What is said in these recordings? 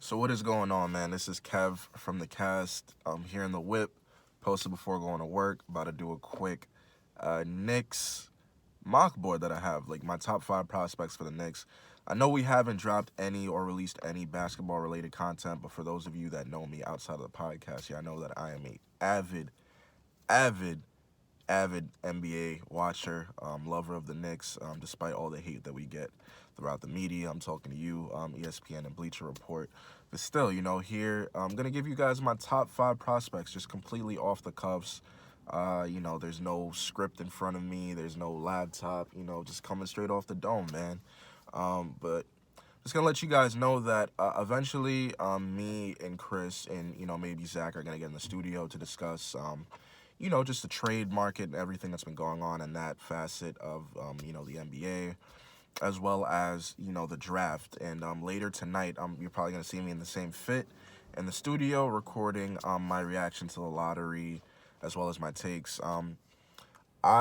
So what is going on, man? This is Kev from the cast. Here in the whip, posted before going to work. About to do a quick Knicks mock board that I have, like my top 5 prospects for the Knicks. I know we haven't dropped any or released any basketball related content, but for those of you that know me outside of the podcast, yeah, I know that I am a avid, avid NBA watcher, lover of the Knicks, despite all the hate that we get throughout the media. I'm talking to you, ESPN and Bleacher Report. But still, here I'm going to give you guys my top 5 prospects just completely off the cuffs. There's no script in front of me. There's no laptop, just coming straight off the dome, man. But just gonna let you guys know that eventually, me and Chris and maybe Zach are gonna get in the studio to discuss, just the trade market and everything that's been going on in that facet of the NBA, as well as the draft. And later tonight, you're probably gonna see me in the same fit in the studio recording my reaction to the lottery, as well as my takes.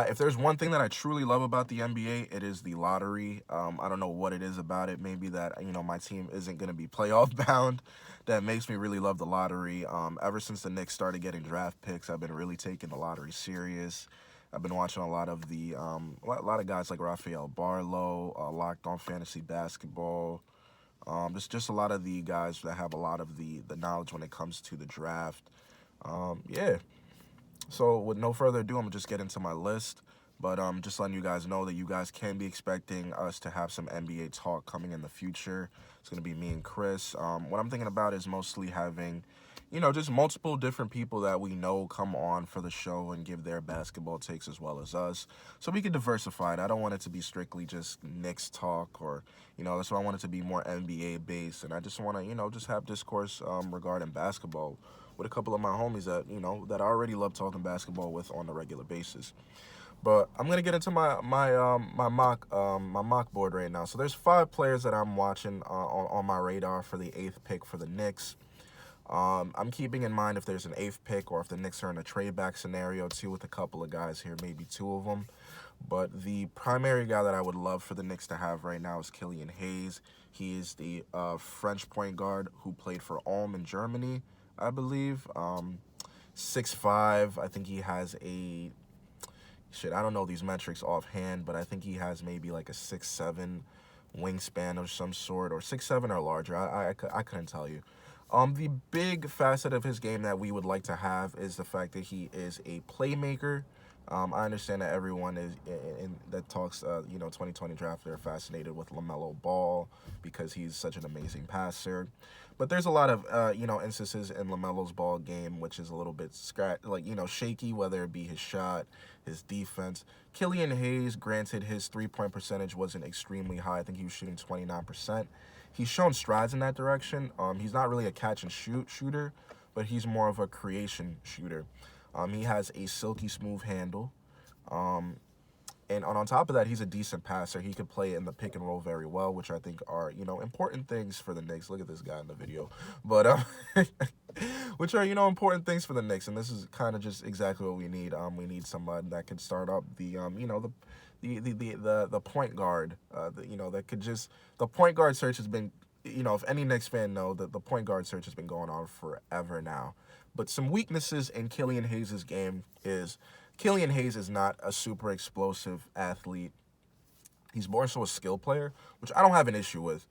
If there's one thing that I truly love about the NBA, it is the lottery. I don't know what it is about it. Maybe that my team isn't going to be playoff bound. That makes me really love the lottery. Ever since the Knicks started getting draft picks, I've been really taking the lottery serious. I've been watching a lot of a lot of guys like Rafael Barlow, Locked On Fantasy Basketball. Just a lot of the guys that have a lot of the knowledge when it comes to the draft. Yeah. So with no further ado, I'm gonna just get into my list. But just letting you guys know that you guys can be expecting us to have some NBA talk coming in the future. It's gonna be me and Chris. What I'm thinking about is mostly having, just multiple different people that we know come on for the show and give their basketball takes as well as us, so we can diversify it. I don't want it to be strictly just Knicks talk, or that's why I want it to be more NBA based, and I just want to just have discourse regarding basketball with a couple of my homies that that I already love talking basketball with on a regular basis. But I'm gonna get into my mock board right now. So there's 5 players that I'm watching on my radar for the 8th pick for the Knicks. I'm keeping in mind if there's an 8th pick or if the Knicks are in a trade back scenario too, with a couple of guys here, maybe 2 of them. But the primary guy that I would love for the Knicks to have right now is Killian Hayes. He is the French point guard who played for Ulm in Germany, I believe. 6'5". I think he has I don't know these metrics offhand, but I think he has maybe like a 6'7" wingspan of some sort, or 6'7" or larger. I couldn't tell you. The big facet of his game that we would like to have is the fact that he is a playmaker. I understand that everyone that talks, 2020 draft, they're fascinated with LaMelo Ball because he's such an amazing passer. But there's a lot of, instances in LaMelo's ball game which is a little bit shaky, whether it be his shot, his defense. Killian Hayes, granted, his three-point percentage wasn't extremely high. I think he was shooting 29%. He's shown strides in that direction. He's not really a catch-and-shoot shooter, but he's more of a creation shooter. He has a silky smooth handle. And on top of that, he's a decent passer. He could play in the pick and roll very well, which I think are, important things for the Knicks. Look at this guy in the video. But, which are, important things for the Knicks. And this is kind of just exactly what we need. We need somebody that could start up the point guard, that could just, the point guard search has been, if any Knicks fan know, that the point guard search has been going on forever now. But some weaknesses in Killian Hayes' game is Killian Hayes is not a super explosive athlete. He's more so a skill player, which I don't have an issue with.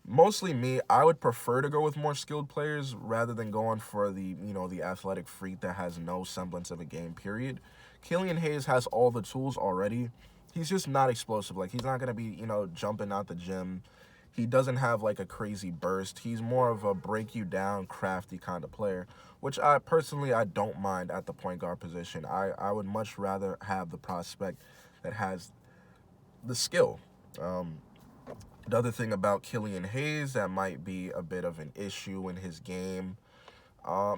Mostly me, I would prefer to go with more skilled players rather than going for the athletic freak that has no semblance of a game, period. Killian Hayes has all the tools already. He's just not explosive. Like, he's not going to be, jumping out the gym. He doesn't have like a crazy burst. He's more of a break you down, crafty kind of player, which I don't mind at the point guard position. I would much rather have the prospect that has the skill. The other thing about Killian Hayes that might be a bit of an issue in his game, I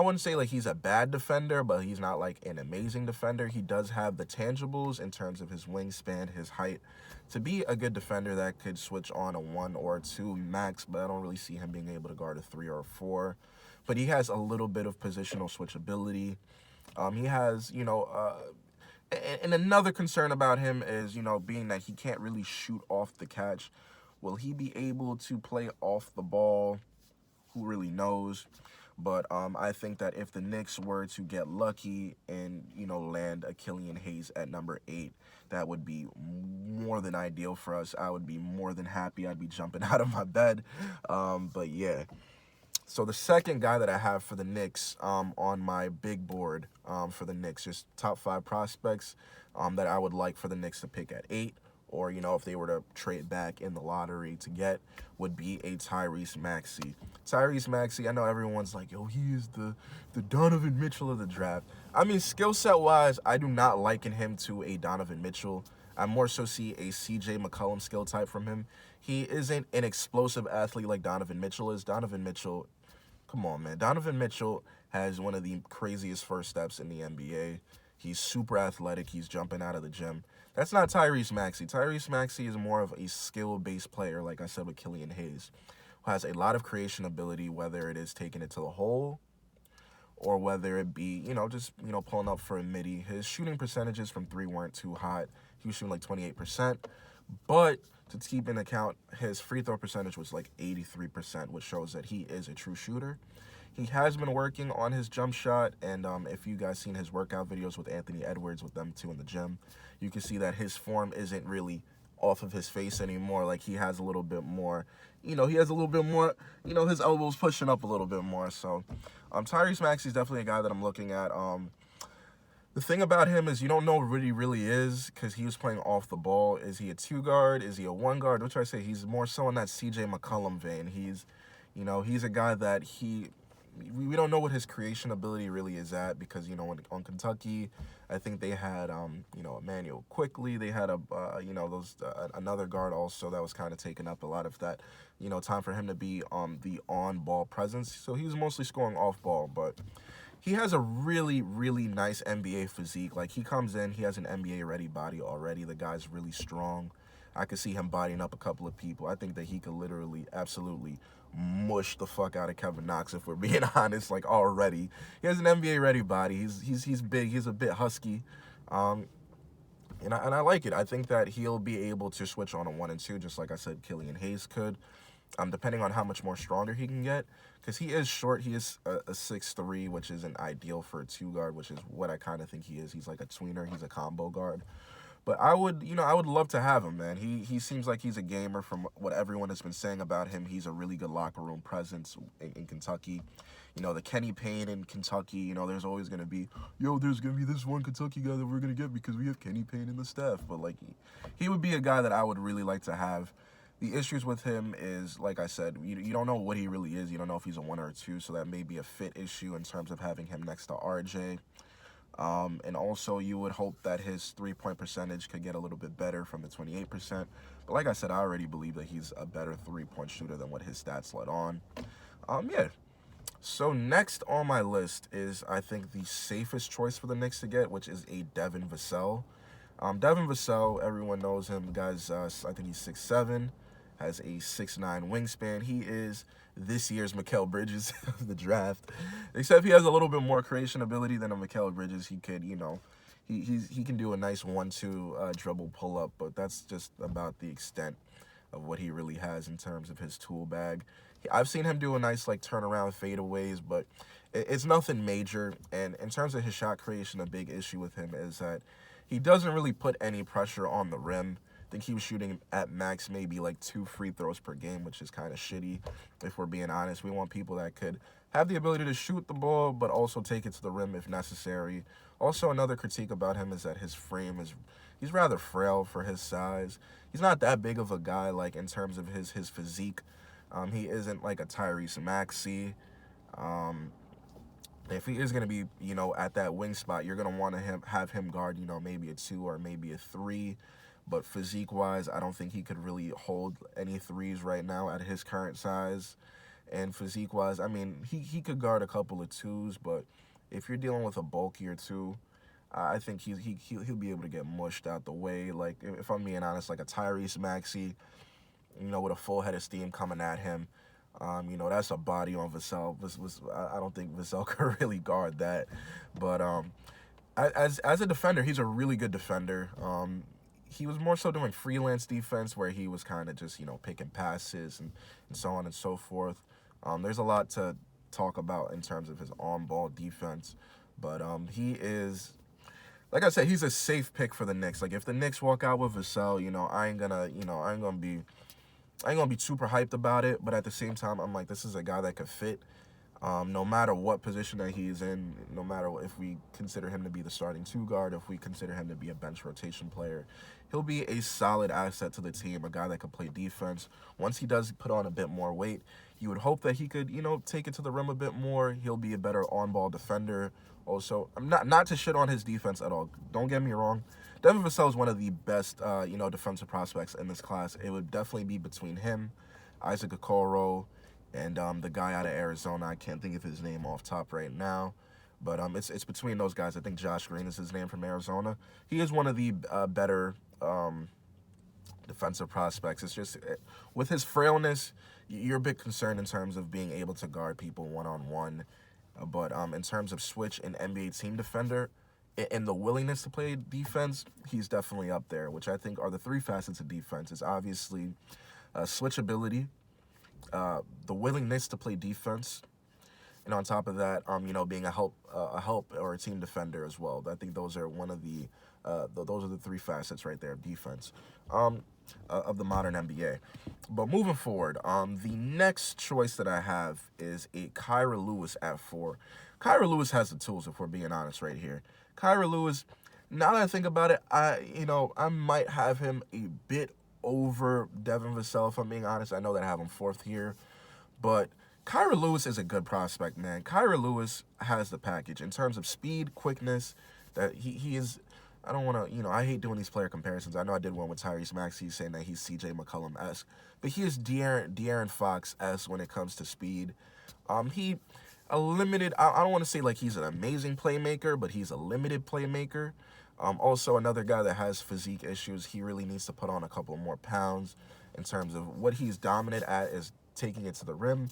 wouldn't say like he's a bad defender, but he's not like an amazing defender. He does have the tangibles in terms of his wingspan, his height, to be a good defender that could switch on a 1 or a 2 max, but I don't really see him being able to guard a 3 or a 4. But he has a little bit of positional switchability. He has, and another concern about him is, being that he can't really shoot off the catch. Will he be able to play off the ball? who really knows? But I think that if the Knicks were to get lucky and, land a Killian Hayes at number 8, that would be more than ideal for us. I would be more than happy. I'd be jumping out of my bed. But yeah. So the second guy that I have for the Knicks on my big board for the Knicks, just top 5 prospects that I would like for the Knicks to pick at 8, or, if they were to trade back in the lottery to get, would be a Tyrese Maxey. Tyrese Maxey, I know everyone's like, yo, he is the Donovan Mitchell of the draft. I mean, skill set wise, I do not liken him to a Donovan Mitchell. I more so see a CJ McCollum skill type from him. He isn't an explosive athlete like Donovan Mitchell is. Donovan Mitchell, come on, man. Donovan Mitchell has one of the craziest first steps in the NBA. He's super athletic. He's jumping out of the gym. That's not Tyrese Maxey. Tyrese Maxey is more of a skill-based player, like I said with Killian Hayes, who has a lot of creation ability, whether it is taking it to the hole or whether it be, just, pulling up for a midi. His shooting percentages from 3 weren't too hot. He was shooting like 28%. But to keep in account, his free throw percentage was like 83%, which shows that he is a true shooter. He has been working on his jump shot, and if you guys seen his workout videos with Anthony Edwards, with them two in the gym, you can see that his form isn't really off of his face anymore. Like, he has a little bit more, he has a little bit more, his elbows pushing up a little bit more. So Tyrese Maxey is definitely a guy that I'm looking at. The thing about him is you don't know what he really is because he was playing off the ball. Is he a 2 guard? Is he a 1 guard? What should I say? He's more so in that CJ McCollum vein. He's a guy that we don't know what his creation ability really is at because, on Kentucky, I think they had, Emmanuel Quickly. They had another guard also that was kind of taking up a lot of that, time for him to be the on-ball presence. So he was mostly scoring off-ball, but he has a really, really nice NBA physique. Like, he comes in, he has an NBA-ready body already. The guy's really strong. I could see him bodying up a couple of people. I think that he could literally, absolutely mush the fuck out of Kevin Knox, if we're being honest, like, already. He has an NBA-ready body. He's big. He's a bit husky. And I like it. I think that he'll be able to switch on a 1 and 2, just like I said Killian Hayes could, depending on how much more stronger he can get. Because he is short. He is a 6'3", which isn't ideal for a 2 guard, which is what I kind of think he is. He's like a tweener. He's a combo guard. But I would love to have him, man. He seems like he's a gamer from what everyone has been saying about him. He's a really good locker room presence in Kentucky. The Kenny Payne in Kentucky, there's always going to be, there's going to be this one Kentucky guy that we're going to get because we have Kenny Payne in the staff. But, like, he would be a guy that I would really like to have. The issues with him is, like I said, you don't know what he really is. You don't know if he's a 1 or a 2, so that may be a fit issue in terms of having him next to RJ. And also, you would hope that his 3-point percentage could get a little bit better from the 28%. But like I said, I already believe that he's a better 3-point shooter than what his stats let on. Yeah. So next on my list is, I think, the safest choice for the Knicks to get, which is a Devin Vassell. Devin Vassell, everyone knows him. The guy's, I think he's 6'7", has a 6'9" wingspan. He is this year's Mikal Bridges of the draft, except he has a little bit more creation ability than a Mikal Bridges. He could, he can do a nice 1-2 dribble pull-up, but that's just about the extent of what he really has in terms of his tool bag. I've seen him do a nice, like, turnaround fadeaways, but it's nothing major. And in terms of his shot creation, a big issue with him is that he doesn't really put any pressure on the rim. I think he was shooting at max maybe like 2 free throws per game, which is kind of shitty, if we're being honest. We want people that could have the ability to shoot the ball, but also take it to the rim if necessary. Also, another critique about him is that his frame he's rather frail for his size. He's not that big of a guy, like, in terms of his physique. He isn't like a Tyrese Maxey. If he is going to be, at that wing spot, you're going to want to have him guard, maybe a 2 or maybe a 3. But physique-wise, I don't think he could really hold any 3s right now at his current size. And physique-wise, I mean, he could guard a couple of 2s, but if you're dealing with a bulkier 2, I think he'll be able to get mushed out the way. Like, if I'm being honest, like a Tyrese Maxey, with a full head of steam coming at him, that's a body on Vassell. I don't think Vassell could really guard that. But as a defender, he's a really good defender. He was more so doing freelance defense where he was kind of just, picking passes and so on and so forth. There's a lot to talk about in terms of his on-ball defense, but he is, like I said, he's a safe pick for the Knicks. Like if the Knicks walk out with Vassell, I ain't gonna be super hyped about it. But at the same time, I'm like, this is a guy that could fit. No matter what position that he's in, no matter if we consider him to be the starting two guard, if we consider him to be a bench rotation player, he'll be a solid asset to the team, a guy that can play defense. Once he does put on a bit more weight, you would hope that he could, take it to the rim a bit more. He'll be a better on-ball defender. Also, I'm not to shit on his defense at all. Don't get me wrong. Devin Vassell is one of the best, defensive prospects in this class. It would definitely be between him, Isaac Okoro, and the guy out of Arizona. I can't think of his name off top right now, but it's between those guys. I think Josh Green is his name from Arizona. He is one of the better defensive prospects. It's just with his frailness, you're a bit concerned in terms of being able to guard people one-on-one. But in terms of switch and NBA team defender and the willingness to play defense, he's definitely up there, which I think are the three facets of defense. It's obviously switchability, the willingness to play defense, and on top of that, being a help or a team defender as well. I think those are those are the three facets right there of defense of the modern NBA. But moving forward, the next choice that I have is a Kira Lewis at 4. Kira Lewis has the tools, if we're being honest right here. Kira Lewis, now that I think about it, I might have him a bit over Devin Vassell, if I'm being honest. I know that I have him 4th here, but Kira Lewis is a good prospect, man. Kira Lewis has the package in terms of speed, quickness. That he is. I don't want to, I hate doing these player comparisons. I know I did one with Tyrese Max. He's saying that he's C.J. McCollum-esque, but he is De'Aaron Fox-esque when it comes to speed. He a limited. I don't want to say like he's an amazing playmaker, but he's a limited playmaker. Also, another guy that has physique issues. He really needs to put on a couple more pounds in terms of what he's dominant at is taking it to the rim.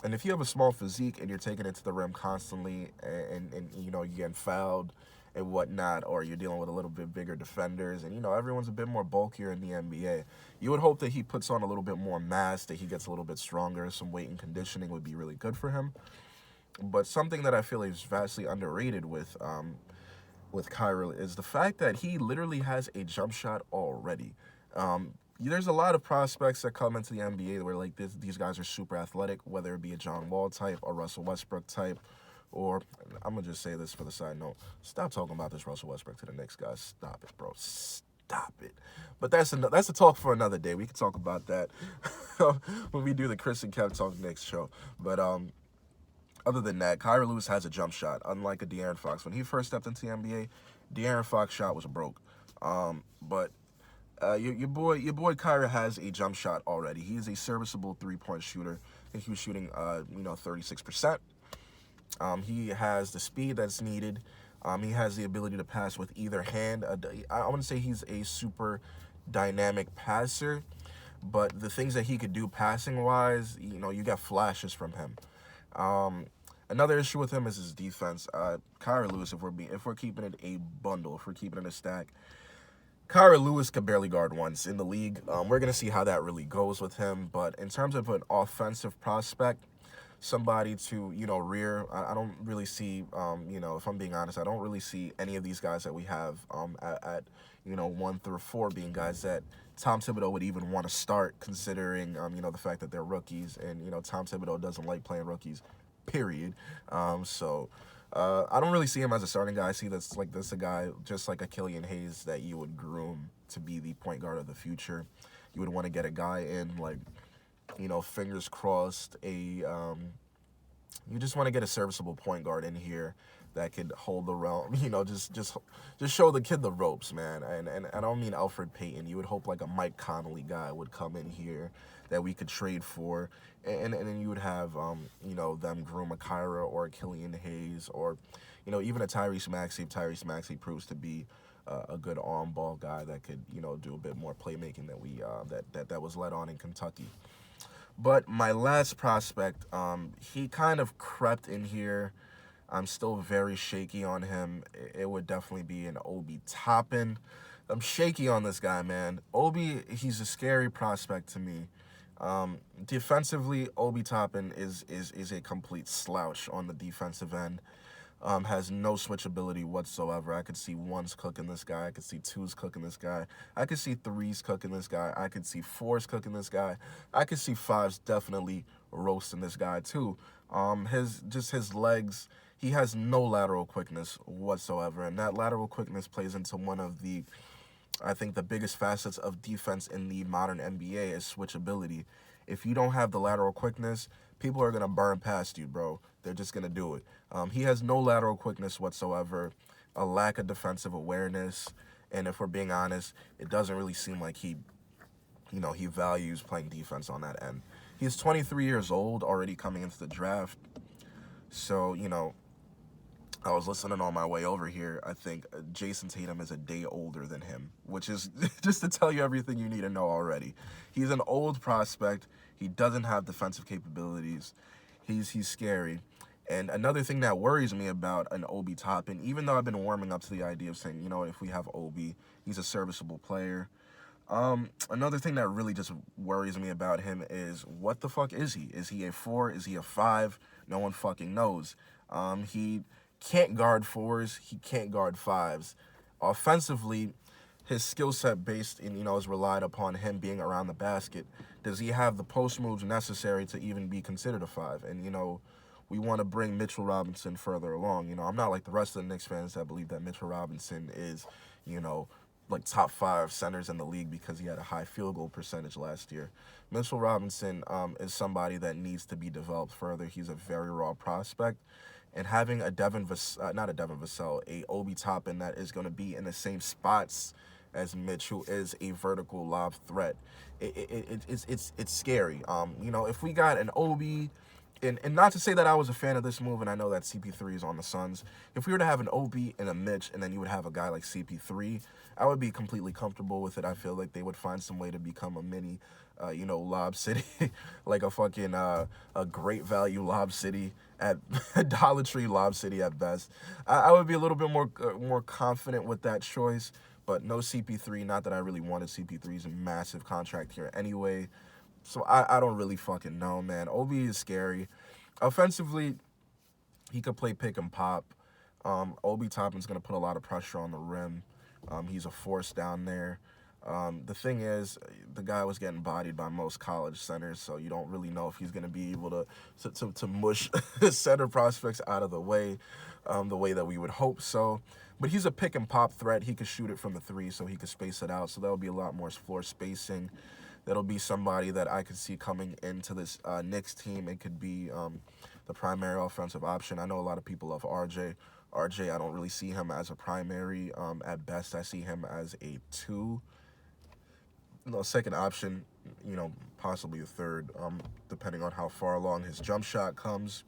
And if you have a small physique and you're taking it to the rim constantly and you're getting fouled and whatnot, or you're dealing with a little bit bigger defenders and, everyone's a bit more bulkier in the NBA, you would hope that he puts on a little bit more mass, that he gets a little bit stronger. Some weight and conditioning would be really good for him. But something that I feel is vastly underrated with Kira is the fact that he literally has a jump shot already. There's a lot of prospects that come into the NBA where like these guys are super athletic, whether it be a John Wall type or Russell Westbrook type, or I'm gonna just say this for the side note: stop talking about this Russell Westbrook to the Knicks guys. Stop it, bro. Stop it. But that's a talk for another day. We can talk about that when we do the Chris and Kev Talk Knicks show. But other than that, Kira Lewis has a jump shot, unlike a De'Aaron Fox. When he first stepped into the NBA, De'Aaron Fox shot was broke. But your boy Kira has a jump shot already. He is a serviceable 3-point shooter. I think he was shooting 36%. He has the speed that's needed. He has the ability to pass with either hand. I wouldn't say he's a super dynamic passer, but the things that he could do passing-wise, you got flashes from him. Another issue with him is his defense. Kira Lewis, if we're keeping it a bundle, if we're keeping it a stack, Kira Lewis could barely guard once in the league. We're going to see how that really goes with him. But in terms of an offensive prospect, somebody to, rear, I don't really see, if I'm being honest, I don't really see any of these guys that we have at 1 through 4 being guys that Tom Thibodeau would even want to start, considering, the fact that they're rookies. And, Tom Thibodeau doesn't like playing rookies, period. I don't really see him as a starting guy. I see that's a guy just like a Killian Hayes that you would groom to be the point guard of the future. You would want to get a guy in, fingers crossed, you just want to get a serviceable point guard in here that could hold the realm, just show the kid the ropes, man. And I don't mean Alfred Payton. You would hope like a Mike Conley guy would come in here that we could trade for, and then you would have, them groom a Kira or a Killian Hayes or, even a Tyrese Max if Tyrese Max proves to be a good on-ball guy that could, do a bit more playmaking that was let on in Kentucky. But my last prospect, he kind of crept in here. I'm still very shaky on him. It would definitely be an Obi Toppin. I'm shaky on this guy, man. Obi, he's a scary prospect to me. Defensively, Obi Toppin is a complete slouch on the defensive end. Has no switchability whatsoever. I could see ones cooking this guy. I could see twos cooking this guy. I could see threes cooking this guy. I could see fours cooking this guy. I could see fives definitely roasting this guy too. His legs. He has no lateral quickness whatsoever, and that lateral quickness plays into one of the, I think, the biggest facets of defense in the modern NBA is switchability. If you don't have the lateral quickness, people are gonna burn past you, bro. They're just gonna do it. He has no lateral quickness whatsoever, a lack of defensive awareness, and if we're being honest, it doesn't really seem like he values playing defense on that end. He's 23 years old, already coming into the draft. So, I was listening on my way over here. I think Jason Tatum is a day older than him, which is just to tell you everything you need to know already. He's an old prospect. He doesn't have defensive capabilities. He's scary. And another thing that worries me about an Obi Toppin, even though I've been warming up to the idea of saying, if we have Obi, he's a serviceable player. Another thing that really just worries me about him is, what the fuck is he? Is he a 4? Is he a 5? No one fucking knows. He can't guard 4s. He can't guard 5s. Offensively, his skill set based in, is relied upon him being around the basket. Does he have the post moves necessary to even be considered a 5? And, we want to bring Mitchell Robinson further along. I'm not like the rest of the Knicks fans that believe that Mitchell Robinson is, like top 5 centers in the league because he had a high field goal percentage last year. Mitchell Robinson is somebody that needs to be developed further. He's a very raw prospect. And having a not a Devin Vassell, a Obi Toppin that is going to be in the same spots as Mitch, who is a vertical lob threat, it's scary. If we got an Obi, and not to say that I was a fan of this move, and I know that CP3 is on the Suns. If we were to have an Obi and a Mitch, and then you would have a guy like CP3, I would be completely comfortable with it. I feel like they would find some way to become a mini, Lob City, like a fucking a great value Lob City at Dollar Tree Lob City at best. I would be a little bit more confident with that choice, but no CP3. Not that I really wanted CP3's massive contract here anyway. So I don't really fucking know, man. Obi is scary. Offensively, he could play pick and pop. Obi Toppin's going to put a lot of pressure on the rim. He's a force down there. The thing is, the guy was getting bodied by most college centers, so you don't really know if he's going to be able to mush center prospects out of the way that we would hope so. But he's a pick and pop threat. He could shoot it from the 3, so he could space it out. So that'll be a lot more floor spacing. That'll be somebody that I could see coming into this Knicks team. It could be the primary offensive option. I know a lot of people love RJ. RJ, I don't really see him as a primary. At best, I see him as a 2. Second option, possibly a 3rd, depending on how far along his jump shot comes.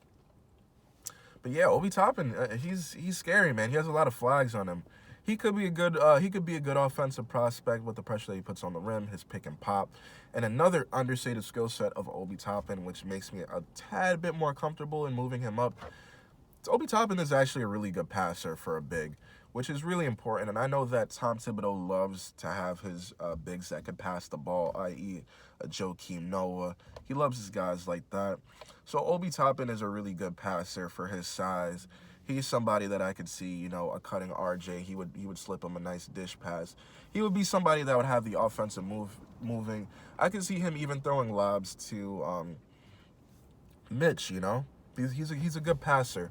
But yeah, Obi Toppin, he's scary, man. He has a lot of flags on him. He could be a good offensive prospect with the pressure that he puts on the rim, his pick and pop. And another understated skill set of Obi Toppin, which makes me a tad bit more comfortable in moving him up. Obi Toppin is actually a really good passer for a big, which is really important. And I know that Tom Thibodeau loves to have his bigs that can pass the ball, i.e. a Joakim Noah. He loves his guys like that. So Obi Toppin is a really good passer for his size. He's somebody that I could see, a cutting RJ. He would slip him a nice dish pass. He would be somebody that would have the offensive moving. I could see him even throwing lobs to Mitch. He's a good passer,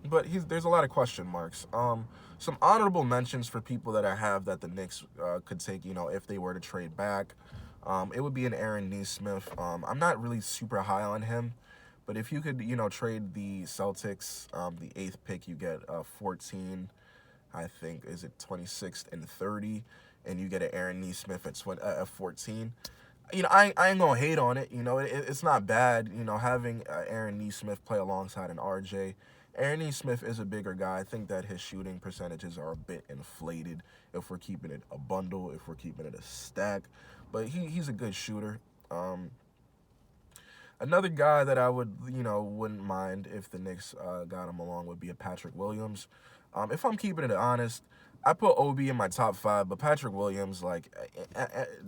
but there's a lot of question marks. Some honorable mentions for people that I have that the Knicks could take, if they were to trade back. It would be an Aaron Nesmith. I'm not really super high on him. But if you could, trade the Celtics, the 8th pick, you get 14, I think, is it 26th and 30, and you get an Aaron Nesmith at 14. I ain't gonna hate on it. It's not bad. Having Aaron Nesmith play alongside an RJ. Aaron Nesmith is a bigger guy. I think that his shooting percentages are a bit inflated if we're keeping it a bundle, if we're keeping it a stack. But he's a good shooter. Another guy that I wouldn't mind if the Knicks got him along would be a Patrick Williams. If I'm keeping it honest, I put Obi in my top 5, but Patrick Williams, like,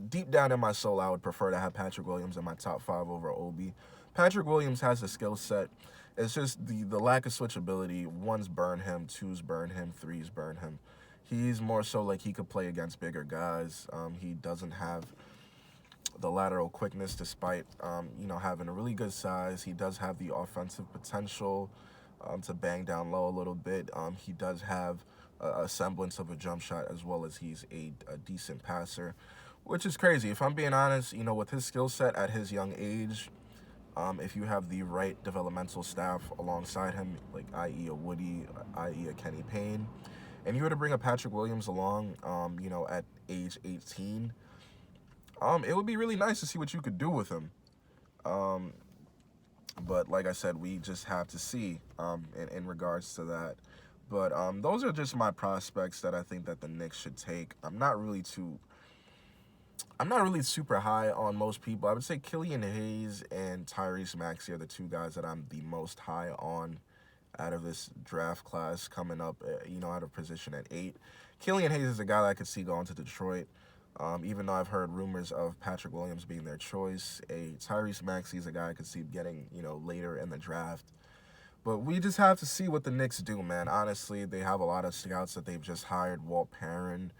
deep down in my soul, I would prefer to have Patrick Williams in my top 5 over Obi. Patrick Williams has a skill set. It's just the lack of switchability. One's burn him, two's burn him, three's burn him. He's more so like he could play against bigger guys. He doesn't have the lateral quickness despite, having a really good size. He does have the offensive potential to bang down low a little bit. He does have a semblance of a jump shot as well as he's a decent passer, which is crazy. If I'm being honest, with his skill set at his young age, if you have the right developmental staff alongside him, like i.e. a Woody, i.e. a Kenny Payne, and you were to bring a Patrick Williams along, at age 18, it would be really nice to see what you could do with him. But like I said, we just have to see in regards to that. But those are just my prospects that I think that the Knicks should take. I'm not really super high on most people. I would say Killian Hayes and Tyrese Max are the two guys that I'm the most high on out of this draft class coming up, out of position at 8. Killian Hayes is a guy that I could see going to Detroit, even though I've heard rumors of Patrick Williams being their choice. Tyrese Max is a guy I could see getting, later in the draft. But we just have to see what the Knicks do, man. Honestly, they have a lot of scouts that they've just hired. Walt Perrin.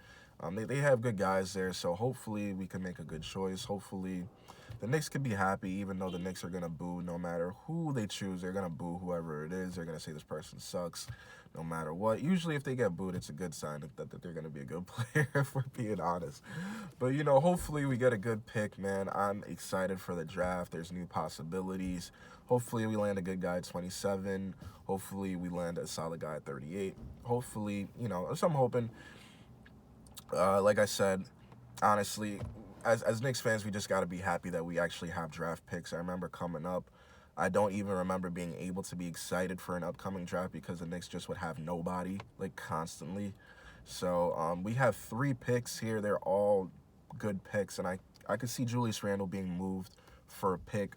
They have good guys there, so hopefully we can make a good choice. Hopefully the Knicks could be happy, even though the Knicks are going to boo no matter who they choose. They're going to boo whoever it is. They're going to say this person sucks no matter what. Usually if they get booed, it's a good sign that they're going to be a good player, if we're being honest. But, hopefully we get a good pick, man. I'm excited for the draft. There's new possibilities. Hopefully we land a good guy at 27. Hopefully we land a solid guy at 38. Hopefully, so I'm hoping. Like I said, honestly, as Knicks fans, we just got to be happy that we actually have draft picks. I remember coming up, I don't even remember being able to be excited for an upcoming draft because the Knicks just would have nobody, like, constantly. So we have 3 picks here. They're all good picks, and I could see Julius Randle being moved for a pick.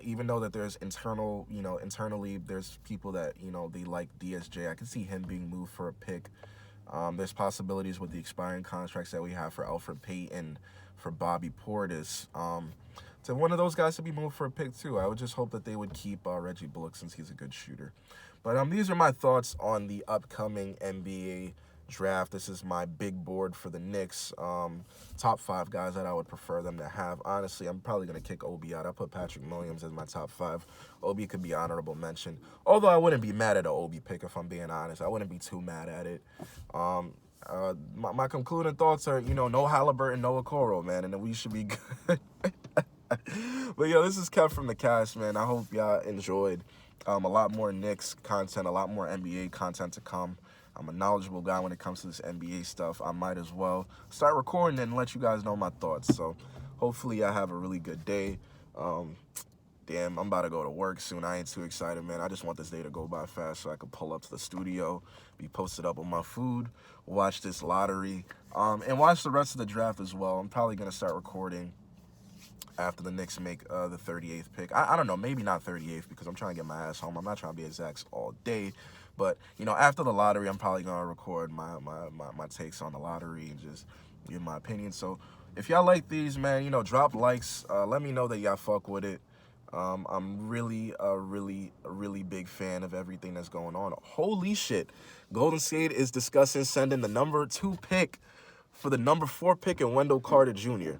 Even though that there's internally there's people that, they like DSJ. I could see him being moved for a pick. There's possibilities with the expiring contracts that we have for Elfrid Payton, for Bobby Portis. To one of those guys to be moved for a pick too. I would just hope that they would keep Reggie Bullock since he's a good shooter. But these are my thoughts on the upcoming NBA draft. This is my big board for the Knicks. Top 5 guys that I would prefer them to have. Honestly, I'm probably going to kick Obi out. I put Patrick Williams as my top 5. Obi could be honorable mention. Although I wouldn't be mad at an Obi pick, if I'm being honest. I wouldn't be too mad at it. My concluding thoughts are, no Halliburton, no Okoro, man, and then we should be good. But, this is Kev from the cast, man. I hope y'all enjoyed. A lot more Knicks content, a lot more NBA content to come. I'm a knowledgeable guy when it comes to this NBA stuff. I might as well start recording and let you guys know my thoughts. So hopefully I have a really good day. Damn, I'm about to go to work soon. I ain't too excited, man. I just want this day to go by fast so I can pull up to the studio, be posted up with my food, watch this lottery, and watch the rest of the draft as well. I'm probably going to start recording after the Knicks make the 38th pick. I don't know, maybe not 38th because I'm trying to get my ass home. I'm not trying to be exact all day. But, after the lottery, I'm probably going to record my takes on the lottery and just give my opinion. So if y'all like these, man, drop likes. Let me know that y'all fuck with it. I'm really big fan of everything that's going on. Holy shit. Golden State is discussing sending the number 2 pick for the number 4 pick in Wendell Carter Jr.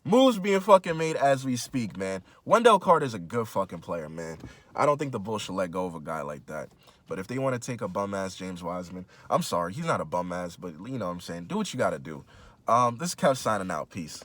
Moves being fucking made as we speak, man. Wendell Carter's a good fucking player, man. I don't think the Bulls should let go of a guy like that. But if they want to take a bum-ass James Wiseman, I'm sorry, he's not a bum-ass, but you know what I'm saying. Do what you got to do. This is Kev signing out. Peace.